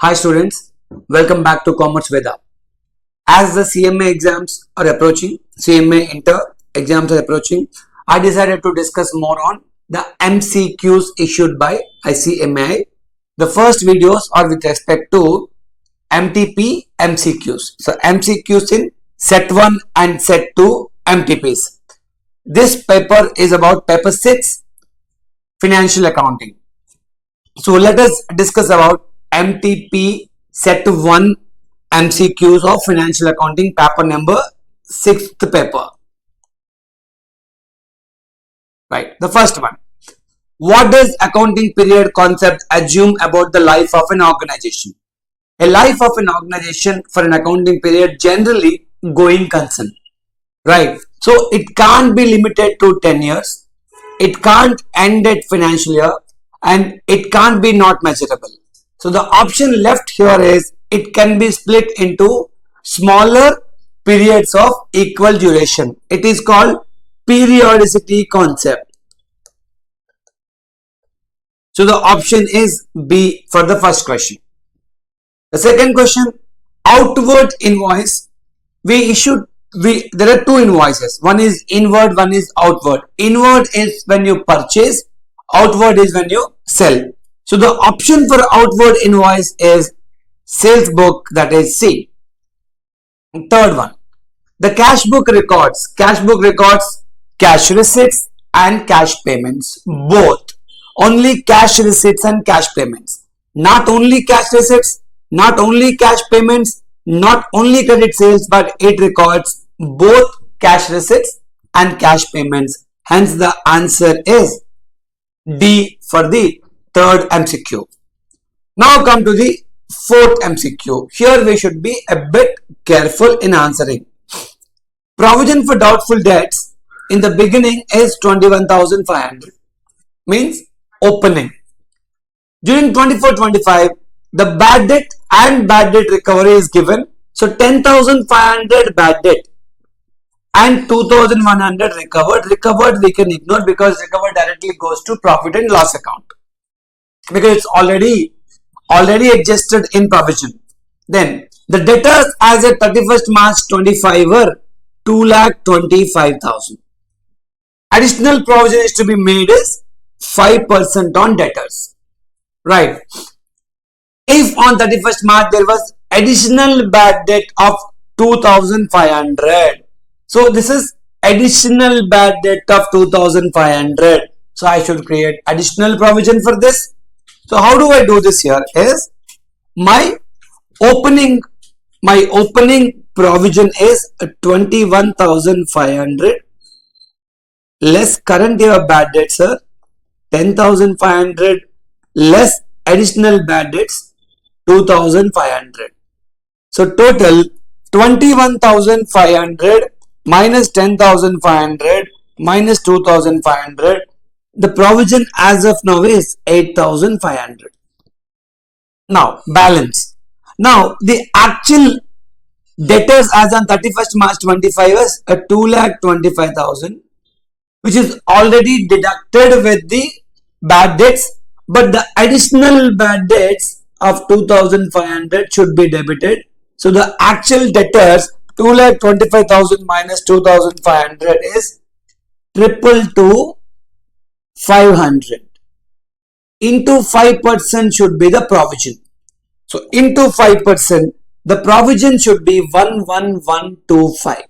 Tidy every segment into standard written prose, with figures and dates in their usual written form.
Hi students, welcome back to Commerce Veda. As the CMA exams are approaching, CMA Inter exams are approaching, I decided to discuss more on the MCQs issued by CMA. The first videos are with respect to MTP MCQs. So MCQs in set 1 and set 2 MTPs. This paper is about paper 6, financial accounting. So let us discuss about MTP set 1 MCQs of financial accounting, paper number 6th paper. Right, the first one. What does accounting period concept assume about the life of an organization? A life of an organization for an accounting period generally going concern. Right, so it can't be limited to 10 years. It can't end at financial year and it can't be not measurable. So the option left here is it can be split into smaller periods of equal duration. It is called periodicity concept. So the option is B for the first question. The second question, outward invoice. There are two invoices. One is inward, one is outward. Inward is when you purchase, outward is when you sell. So the option for outward invoice is sales book, that is C. Third one, the cash book records. Cash book records cash receipts and cash payments, both. Only cash receipts and cash payments. Not only cash receipts, not only cash payments, not only credit sales, but it records both cash receipts and cash payments. Hence the answer is D for the third MCQ. Now come to the fourth MCQ. Here we should be a bit careful in answering. Provision for doubtful debts in the beginning is 21,500. Means opening. During 24-25, the bad debt and bad debt recovery is given. So 10,500 bad debt and 2,100 recovered. Recovered we can ignore because recovered directly goes to profit and loss account, because it's already adjusted in provision. Then the debtors as at 31st March 25 were 2,25,000. Additional provision is to be made is 5% on debtors. Right. If on 31st March there was additional bad debt of 2,500, so this is additional bad debt of 2,500. So I should create additional provision for this. So how do I do this here is my opening provision is 21,500 less current year bad debts, sir, 10,500 less additional bad debts 2,500. So total 21,500 minus 10,500 minus 2,500. The provision as of now is 8,500. Now balance. Now the actual debtors as on 31st March 25 is 2,25,000, which is already deducted with the bad debts, but the additional bad debts of 2,500 should be debited. So the actual debtors 2,25,000 minus 2,500 is 2,500 into 5% should be the provision. So into 5%, the provision should be 11125.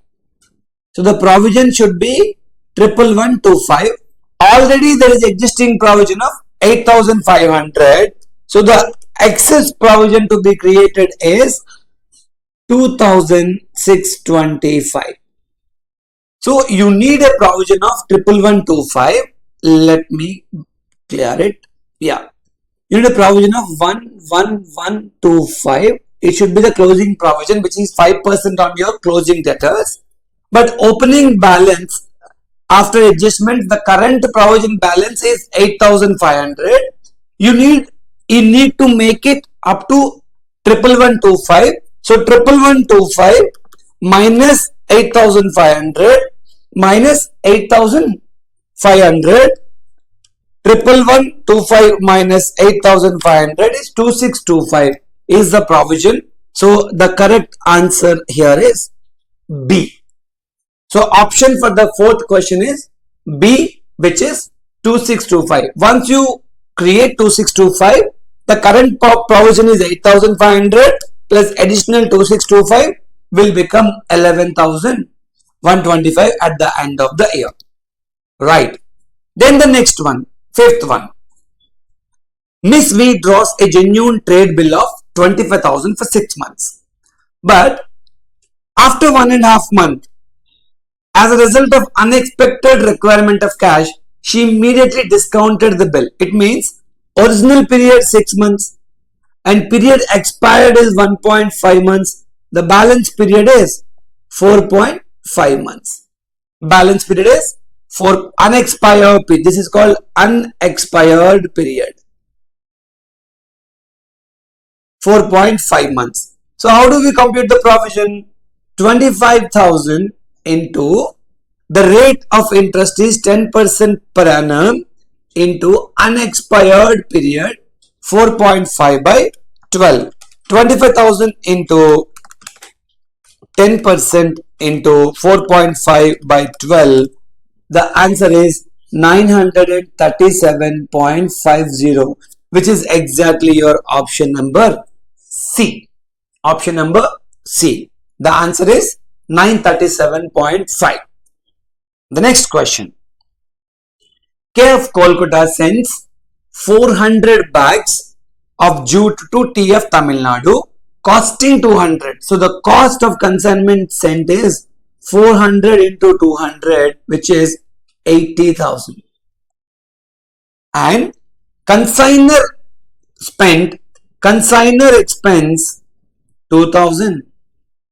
So the provision should be 11125. Already there is existing provision of 8,500. So the excess provision to be created is 2,625. So you need a provision of 11125. Let me clear it. Yeah, you need a provision of 11125. It should be the closing provision, which is 5% on your closing debtors. But opening balance after adjustment, the current provision balance is 8,500. You need to make it up to 11125. So 11125 minus 8,500 minus 8,500. 11125 minus 8,500 is 2,625. is the provision. So the correct answer here is B. So option for the fourth question is B, which is 2625. Once you create 2625, the current provision is 8500 plus additional 2625 will become 11,125 at the end of the year. Right. Then the next one, fifth one. Miss V draws a genuine trade bill of 25,000 for 6 months. But after 1.5 months, as a result of unexpected requirement of cash, she immediately discounted the bill. It means original period 6 months and period expired is 1.5 months. The balance period is 4.5 months. Balance period is for unexpired period. This is called unexpired period. 4.5 months. So how do we compute the provision? 25,000 into the rate of interest is 10% per annum into unexpired period 4.5 by 12. 25,000 into 10% into 4.5 by 12. The answer is 937.50, which is exactly your option number C. Option number C. The answer is 937.5. The next question. K of Kolkata sends 400 bags of jute to TF Tamil Nadu costing 200. So the cost of consignment sent is 400 into 200, which is 80,000. And consigner expense 2,000.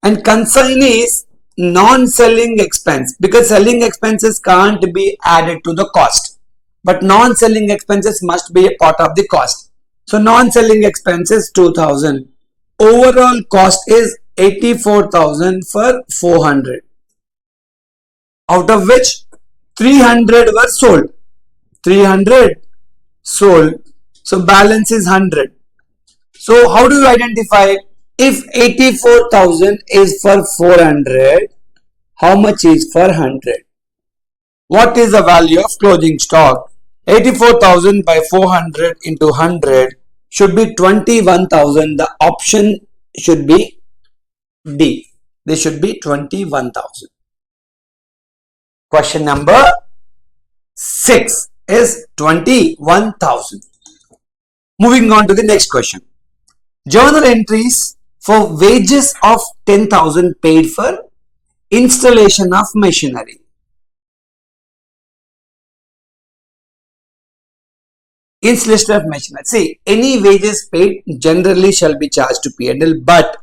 And consignee is non-selling expense, because selling expenses can't be added to the cost, but non-selling expenses must be a part of the cost. So non-selling expenses 2,000. Overall cost is 84,000 for 400, out of which 300 were sold. 300 sold. So balance is 100. So how do you identify? If 84,000 is for 400, how much is for 100? What is the value of closing stock? 84,000 by 400 into 100 should be 21,000. The option should be D. This should be 21,000. Question number 6 is 21,000. Moving on to the next question. Journal entries for wages of 10,000 paid for installation of machinery. Installation of machinery. See, any wages paid generally shall be charged to P&L, but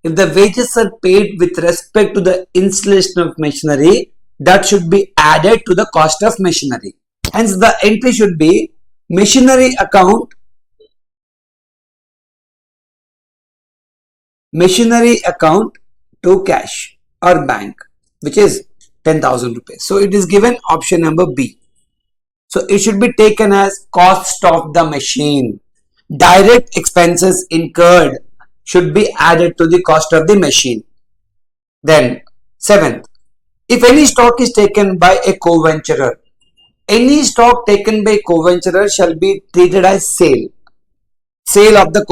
if the wages are paid with respect to the installation of machinery, that should be added to the cost of machinery. Hence, the entry should be machinery account to cash or bank, which is 10,000 rupees. So it is given option number B. So it should be taken as cost of the machine. Direct expenses incurred should be added to the cost of the machine. Then 7th, if any stock is taken by a co-venturer, any stock taken by co-venturer shall be treated as sale of the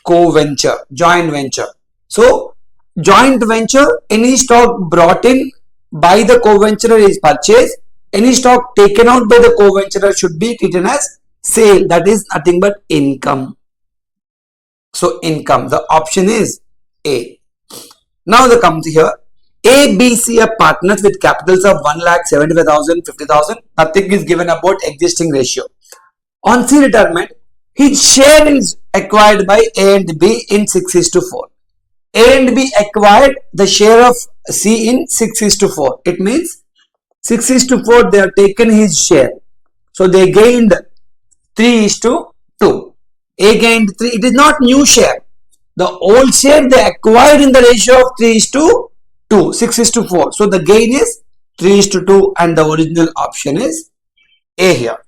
co-venture, joint venture. So joint venture, any stock brought in by the co-venturer is purchased. Any stock taken out by the co-venturer should be treated as sale. That is nothing but income. So income, the option is A. Now the comes here. A, B, C are partners with capitals of 1,75,000, 50,000. Nothing is given about existing ratio. On C retirement, his share is acquired by A and B in 6:4. A and B acquired the share of C in 6:4. It means 6:4 they have taken his share. So they gained 3:2. A gained 3. It is not new share. The old share they acquired in the ratio of 3:2, 6:4. So the gain is 3:2 and the original option is A here.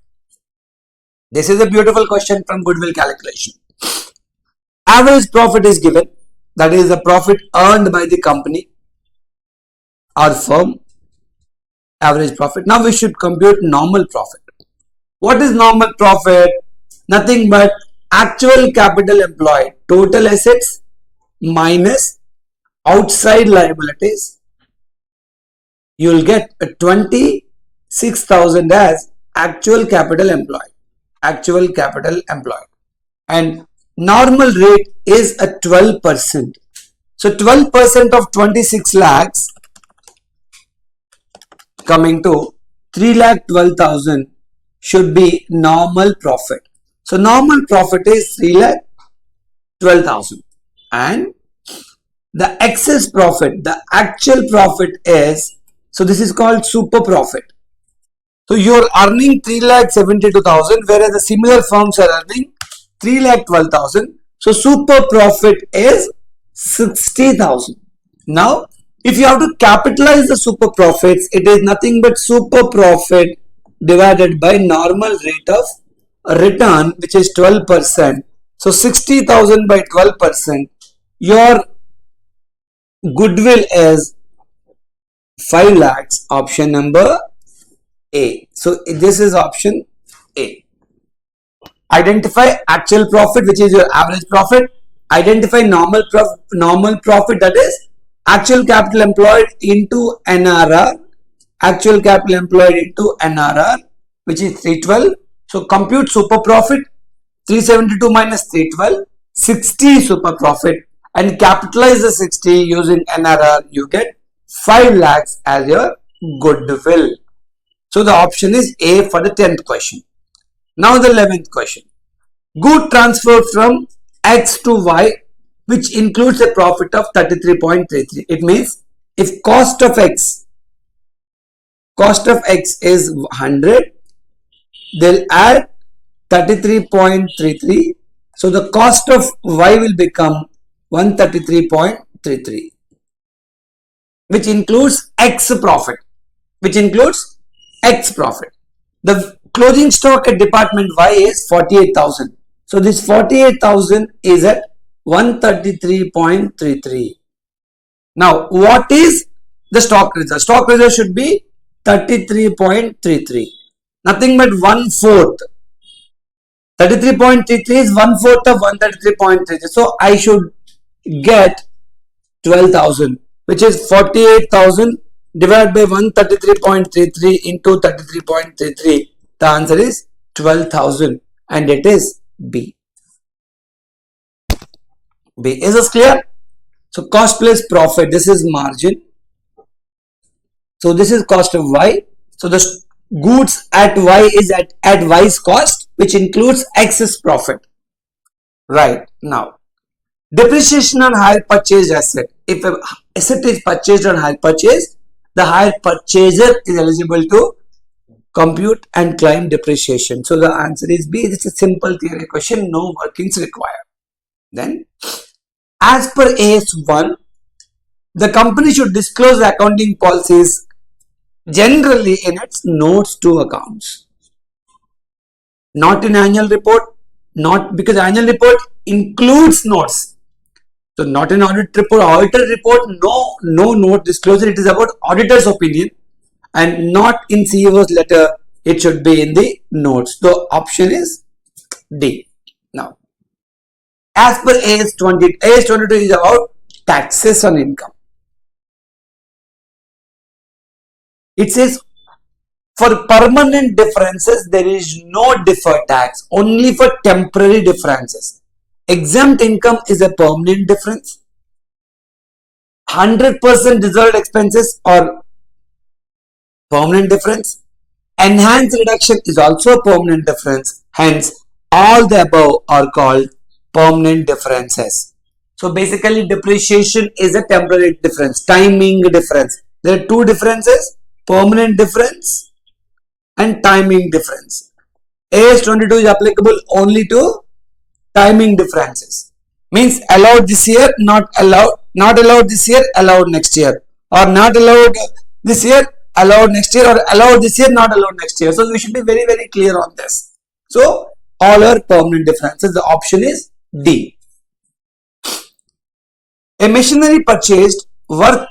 This is a beautiful question from goodwill calculation. Average profit is given, that is the profit earned by the company or firm, average profit. Now we should compute normal profit. What is normal profit? Nothing but actual capital employed, total assets minus outside liabilities. You will get 26,000 as actual capital employed. Actual capital employed. And normal rate is a 12%. So 12% of 26 lakhs coming to 3,12,000 should be normal profit. So normal profit is 3,12,000 and the excess profit, the actual profit is, so this is called super profit. So you're earning 3,72,000 whereas the similar firms are earning 3,12,000. So super profit is 60,000. Now if you have to capitalize the super profits, it is nothing but super profit divided by normal rate of return, which is 12%. So 60,000 by 12%, your goodwill is 5 lakhs, option number A. So this is option A. Identify actual profit, which is your average profit. Identify normal profit, that is actual capital employed into NRR. Actual capital employed into NRR, which is 312. So compute super profit, 372 minus 312, 60 super profit, and capitalize the 60 using NRR. You get 5 lakhs as your goodwill. So the option is A for the 10th question. Now the 11th question. Good transfer from X to Y, which includes a profit of 33.33. It means if cost of X is 100, they'll add 33.33. So the cost of Y will become 133.33, which includes X profit. The closing stock at department Y is 48,000. So this 48,000 is at 133.33. Now what is the stock reserve? Stock reserve should be 33.33. Nothing but 1/4. 33.33 is 1/4 of 133.33. So I should get 12,000, which is 48,000 divided by 133.33 into 33.33. The answer is 12,000 and it is B. B. Is this clear? So cost plus profit, this is margin. So this is cost of Y. So the goods at Y is at Y's cost, which includes excess profit. Right. Now, depreciation on hire purchased asset. If an asset is purchased on hire purchase, the hire purchaser is eligible to compute and claim depreciation. So the answer is B. This is a simple theory question, no workings required. Then, as per AS1, the company should disclose the accounting policies generally in its notes to accounts. Not in annual report, not because annual report includes notes. So not in audit report, auditor report, no note disclosure. It is about auditor's opinion and not in CEO's letter. It should be in the notes. The option is D. Now, as per AS22 is about taxes on income. It says for permanent differences, there is no deferred tax, only for temporary differences. Exempt income is a permanent difference. 100% reserved expenses are permanent difference. Enhanced reduction is also a permanent difference. Hence, all the above are called permanent differences. So basically, depreciation is a temporary difference, timing difference. There are two differences, permanent difference and timing difference. AS22 is applicable only to timing differences. Means allowed this year, not allowed this year, allowed next year, or not allowed this year, allowed next year, or allowed this year, not allowed next year. So we should be very, very clear on this. So all are permanent differences. The option is D. machinery purchased worth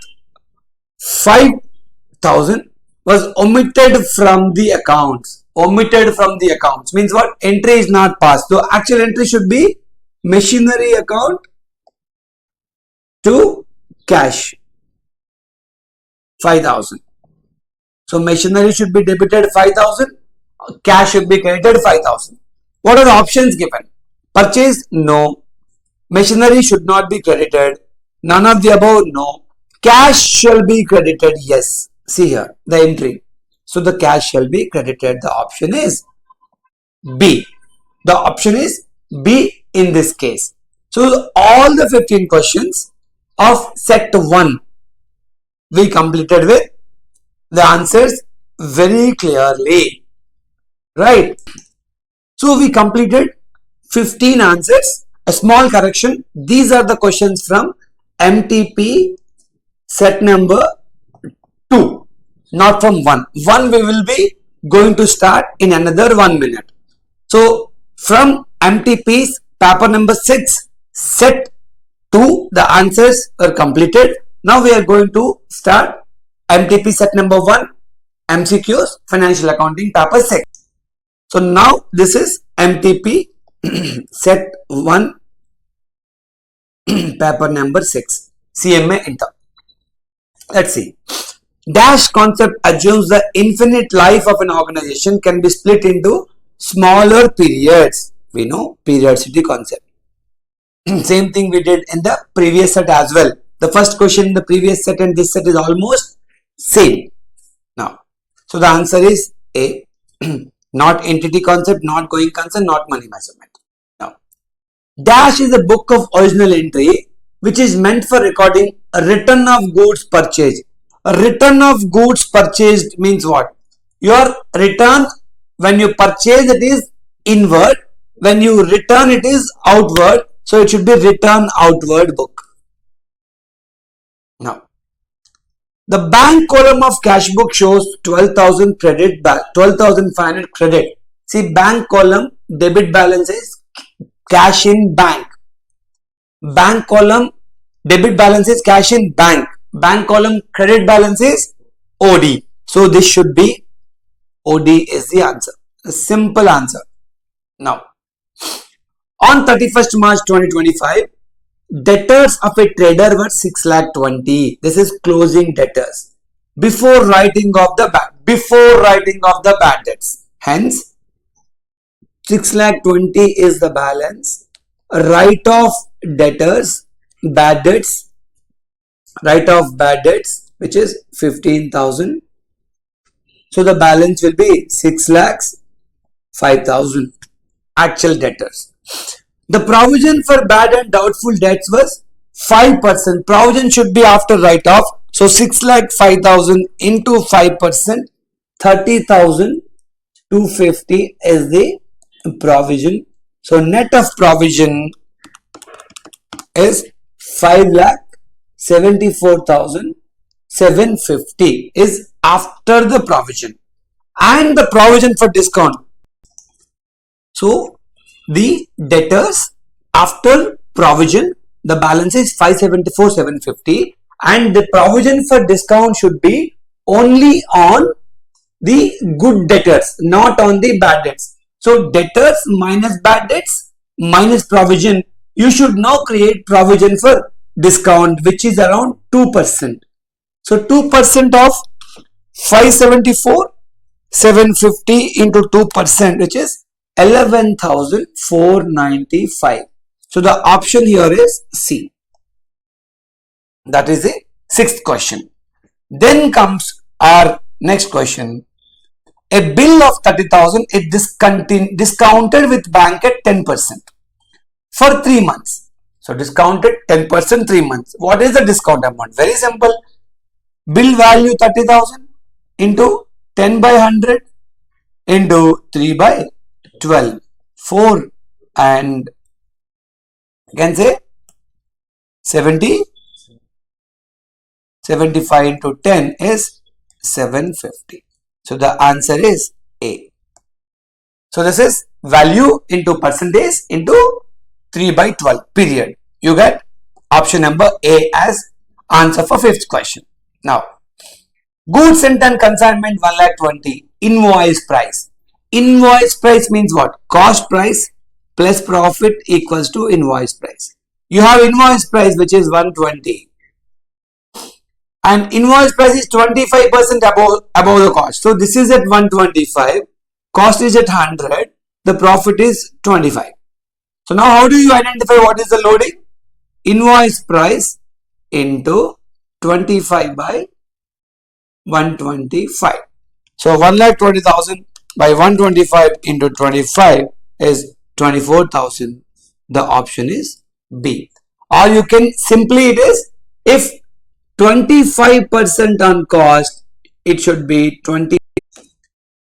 5,000 was omitted from the accounts. Omitted from the accounts means what? Entry is not passed. So actual entry should be machinery account to cash 5,000. So machinery should be debited 5,000. Cash should be credited 5,000. What are the options given? Purchase? No. Machinery should not be credited. None of the above? No. Cash shall be credited? Yes. See here, the entry. So the cash shall be credited. The option is B. The option is B in this case. So all the 15 questions of set 1 we completed with the answers very clearly. Right. So we completed 15 answers. A small correction. These are the questions from MTP set number 2, not from 1. 1 we will be going to start in another 1 minute. So from MTP's paper number 6 set 2, the answers are completed. Now we are going to start MTP set number 1 MCQs financial accounting paper 6. So now this is MTP set 1 paper number 6 CMA intern. Let's see. Dash concept assumes the infinite life of an organization can be split into smaller periods. We know periodicity concept. Same thing we did in the previous set as well. The first question in the previous set and this set is almost same. Now, so the answer is A. Not entity concept, not going concern, not money measurement. Now, dash is a book of original entry which is meant for recording a return of goods purchased. A return of goods purchased means what? Your return when you purchase it is inward, when you return it is outward. So it should be return outward book. Now, the bank column of cash book shows 12,000 credit, 12,500 credit. See, bank column debit balance is cash in bank. Bank column debit balance is cash in bank. Bank column credit balance is OD. So this should be OD is the answer. A simple answer. Now, on 31st March 2025, debtors of a trader were 6,20,000. This is closing debtors before writing of the bad debts. Hence, 6,20,000 is the balance. Write off debtors, bad debts, which is 15,000. So the balance will be 6,05,000 actual debtors. The provision for bad and doubtful debts was 5%. Provision should be after write-off. So 6,05,000 into 5%, 30,250 is the provision. So net of provision is 5,74,750 is after the provision and the provision for discount. So the debtors after provision, the balance is 574,750 and the provision for discount should be only on the good debtors, not on the bad debts. So debtors minus bad debts minus provision, you should now create provision for discount which is around 2%. So 2% of 574,750 into 2%, which is 11,495. So the option here is C. That is the 6th question. Then comes our next question. A bill of 30,000 is discounted with bank at 10% for 3 months. So discounted 10% 3 months. What is the discount amount? Very simple. Bill value 30,000 into 10 by 100 into 3 by 12, 4 and you can say 70, 75 into 10 is 750. So the answer is A. So this is value into percentage into 3 by 12 period. You get option number A as answer for fifth question. Now, goods sent and consignment 1,20,000. Invoice price. Invoice price means what? Cost price plus profit equals to invoice price. You have invoice price which is 120 and invoice price is 25% above the cost. So this is at 125, cost is at 100, the profit is 25. So now how do you identify what is the loading? Invoice price into 25 by 125. So 1,20,000 by 125 into 25 is 24,000. The option is B. Or you can simply it is, if 25% on cost, it should be 20.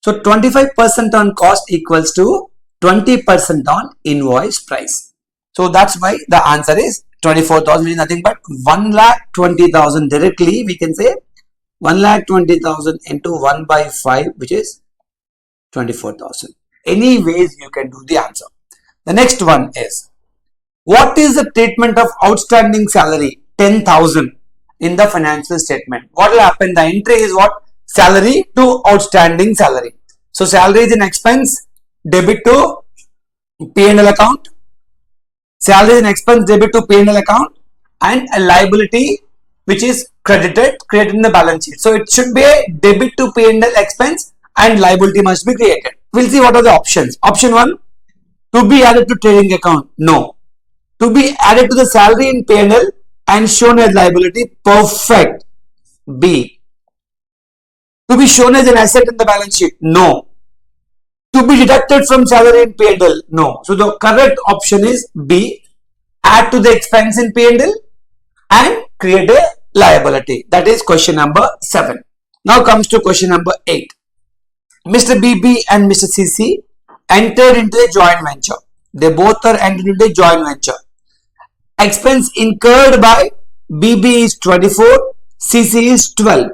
So 25% on cost equals to 20% on invoice price. So that's why the answer is 24,000 is nothing but 1,20,000. Directly we can say 1,20,000 into 1 by 5, which is 24,000. Anyways, you can do the answer. The next one is, what is the treatment of outstanding salary 10,000 in the financial statement? What will happen? The entry is what? Salary to outstanding salary. So salary is an expense, debit to P&L account. Salary is an expense, debit to P&L account, and a liability which is created in the balance sheet. So it should be a debit to P&L expense and liability must be created. We'll see what are the options. Option 1, to be added to trading account. No. To be added to the salary in P&L and shown as liability. Perfect. B. To be shown as an asset in the balance sheet. No. To be deducted from salary in P&L. No. So the correct option is B. Add to the expense in P&L and create a liability. That is question number 7. Now comes to question number 8. Mr. BB and Mr. CC entered into a joint venture. They both are entered into a joint venture. Expense incurred by BB is 24, CC is 12,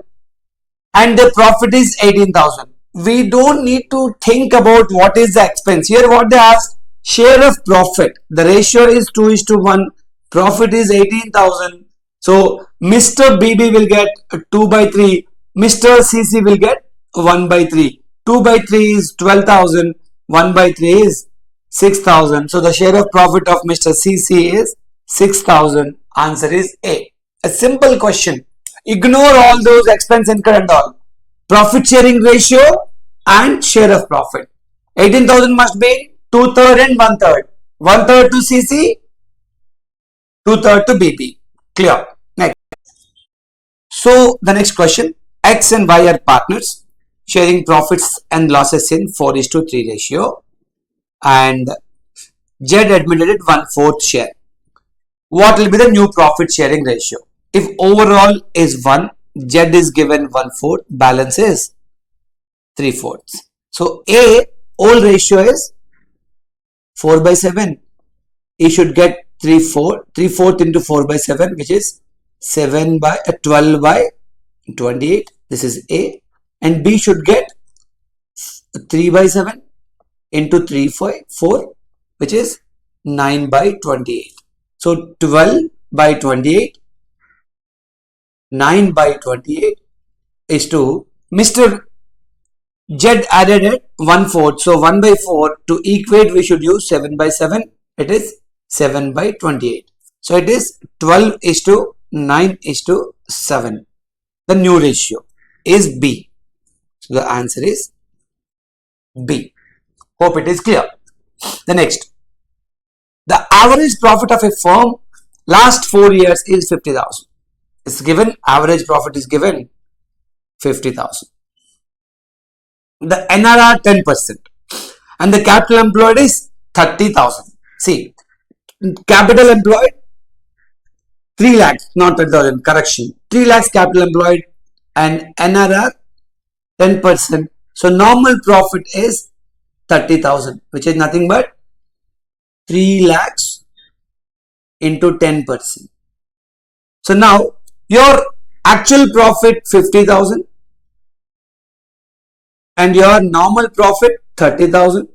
and the profit is 18,000. We don't need to think about what is the expense. Here what they ask, share of profit. The ratio is 2:1. Profit is 18,000. So Mr. BB will get 2 by 3. Mr. CC will get 1 by 3. 2 by 3 is 12,000. 1 by 3 is 6,000. So the share of profit of Mr. CC is 6,000. Answer is A. A simple question. Ignore all those expense incurred and all. Profit sharing ratio and share of profit. 18,000 must be 2/3 and 1/3. 1/3 to CC, 2/3 to BB. Clear. Next. So the next question. X and Y are partners sharing profits and losses in 4:3 ratio, and Z admitted it 1/4 share. What will be the new profit sharing ratio? If overall is 1, Z is given 1/4, balance is 3/4. So A, old ratio is 4 by 7. He should get 3/4 into 4 by 7, which is 12 by 28. This is A. And B should get 3 by 7 into 3 by 4, which is 9 by 28. So 12 by 28, 9 by 28 is to Mr. Z added it 1/4. So 1 by 4 to equate we should use 7 by 7. It is 7 by 28. So it is 12:9:7. The new ratio is B. So the answer is B. Hope it is clear. The next. The average profit of a firm last 4 years is 50,000. It's given, average profit is given 50,000. The NRR 10% and the capital employed is 30,000. See, capital employed 3 lakhs, not 30,000, correction. 3 lakhs capital employed and NRR 10%. So normal profit is 30,000, which is nothing but 3 lakhs into 10%. So now your actual profit 50,000 and your normal profit 30,000.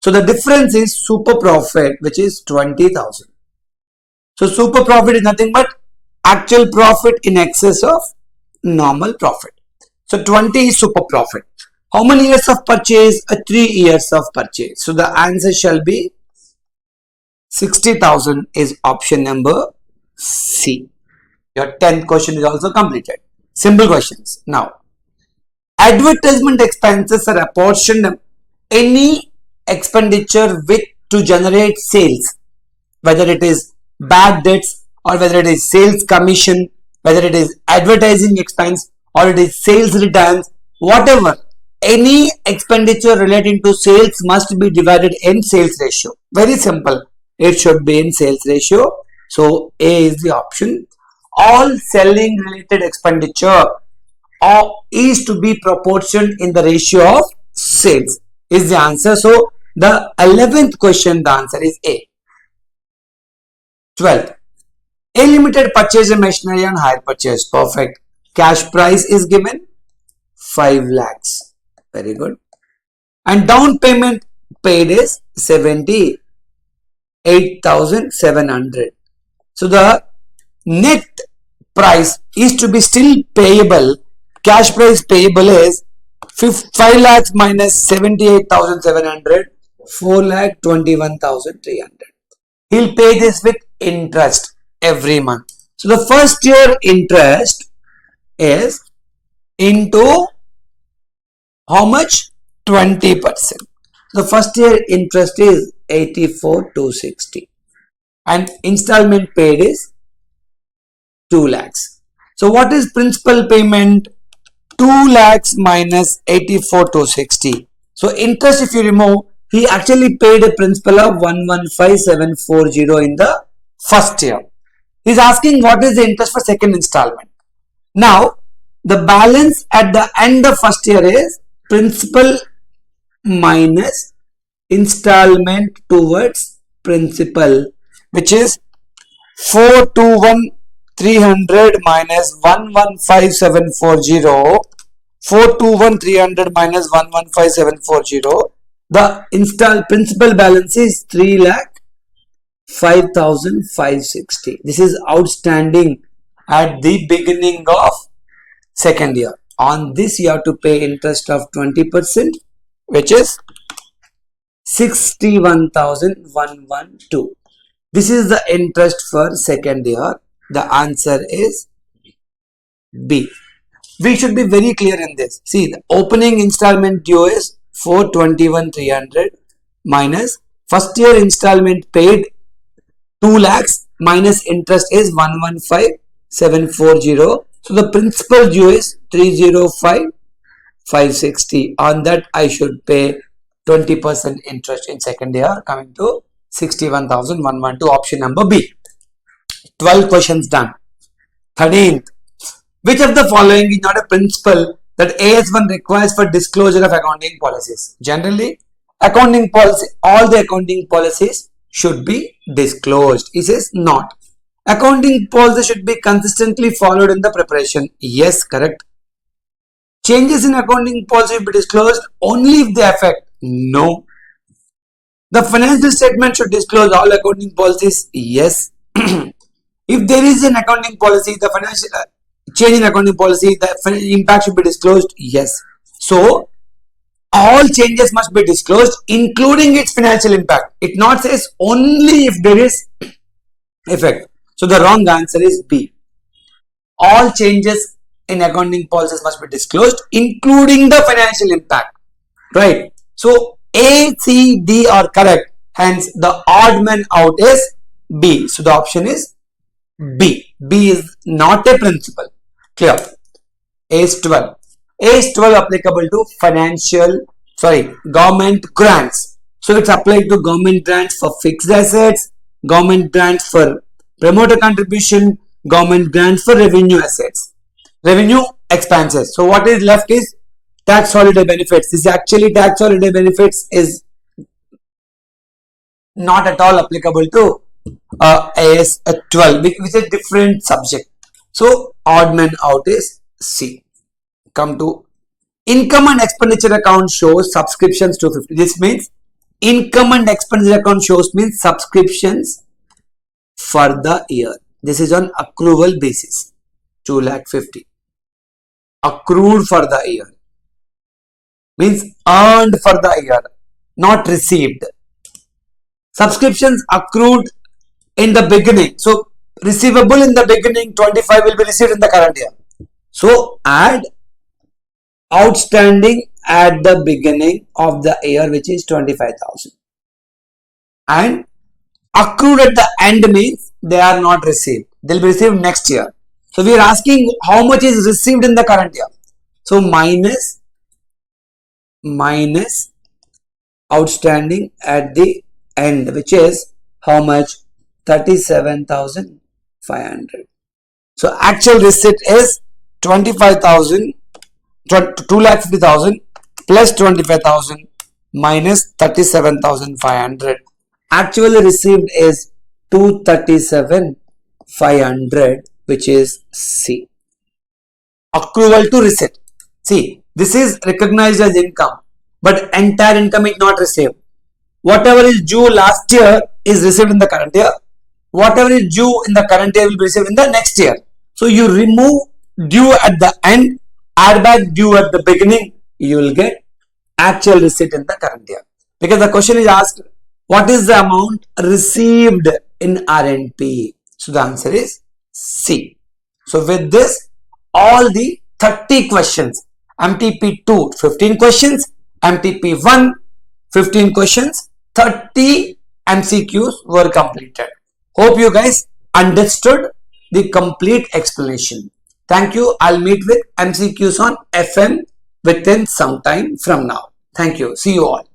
So the difference is super profit, which is 20,000. So super profit is nothing but actual profit in excess of normal profit. So 20 is super profit. How many years of purchase? 3 years of purchase. So the answer shall be 60,000 is option number C. Your 10th question is also completed. Simple questions. Now, advertisement expenses are apportioned any expenditure with to generate sales, whether it is bad debts or whether it is sales commission, whether it is advertising expense or it is sales returns, whatever. Any expenditure relating to sales must be divided in sales ratio. Very simple. It should be in sales ratio. So A is the option. All selling related expenditure is to be proportioned in the ratio of sales is the answer. So the 11th question, the answer is A. 12. A limited purchase of machinery on hire purchase. Perfect. Cash price is given 5 lakhs. Very good. And down payment paid is 78,700. So the net price is to be still payable. Cash price payable is 5 lakhs minus 78,700, 4,21,300. He'll pay this with interest every month. So the first year interest is into how much? 20%. The first year interest is 84,260 and installment paid is 2 lakhs. So what is principal payment? 2 lakhs minus 84,260. So interest, if you remove, he actually paid a principal of 115,740 in the first year. He is asking what is the interest for second installment. Now the balance at the end of first year is principal minus installment towards principal, which is 421,300 minus 115,740. 421,300 minus 115,740. The installed principal balance is 3,05,560. This is outstanding at the beginning of second year. On this you have to pay interest of 20%, which is 61,112. This is the interest for second year. The answer is B. We should be very clear in this. See, the opening installment due is 421,300 minus first year installment paid 2 lakhs minus interest is 115,740. So the principal due is 305,560. On that I should pay 20% interest in second year, coming to 61,112. Option number B. 12 questions done. 13th. Which of the following is not a principle that AS1 requires for disclosure of accounting policies? Generally, accounting policy, all the accounting policies should be disclosed. It says not. Accounting policy should be consistently followed in the preparation. Yes, correct. Changes in accounting policy should be disclosed only if they affect. No. The financial statement should disclose all accounting policies. Yes. If there is an accounting policy, the financial change in accounting policy, the impact should be disclosed. Yes. So all changes must be disclosed, including its financial impact. It not says only if there is effect. So the wrong answer is B. All changes in accounting policies must be disclosed, including the financial impact. Right. So A, C, D are correct. Hence the odd man out is B. So the option is B. B is not a principle. Clear. A is 12. A is 12 applicable to government grants. So it's applied to government grants for fixed assets, government grants for promoter contribution, government grants for revenue assets, revenue expenses. So what is left is tax holiday benefits. This is actually tax holiday benefits is not at all applicable to AS 12, which is a different subject. So odd man out is C. Come to income and expenditure account shows subscriptions 250. This means income and expenditure account shows means subscriptions for the year. This is on accrual basis. 2,50,000 accrued for the year means earned for the year, not received. Subscriptions accrued in the beginning. So receivable in the beginning 25 will be received in the current year. So add outstanding at the beginning of the year, which is 25,000, and accrued at the end means they are not received. They'll be received next year. So we are asking how much is received in the current year. So minus outstanding at the end, which is how much? 37,500. So actual receipt is 25,000, 2,50,000 plus 25,000 minus 37,500. Actually received is 237,500, which is C. Accrual to receipt. See, this is recognized as income, but entire income is not received. Whatever is due last year is received in the current year. Whatever is due in the current year will be received in the next year. So you remove due at the end, add back due at the beginning, you will get actual receipt in the current year. Because the question is asked, what is the amount received in R&P? So the answer is C. So with this, all the 30 questions, MTP2 15 questions, MTP1 15 questions, 30 MCQs were completed. Hope you guys understood the complete explanation. Thank you. I'll meet with MCQs on FM within some time from now. Thank you. See you all.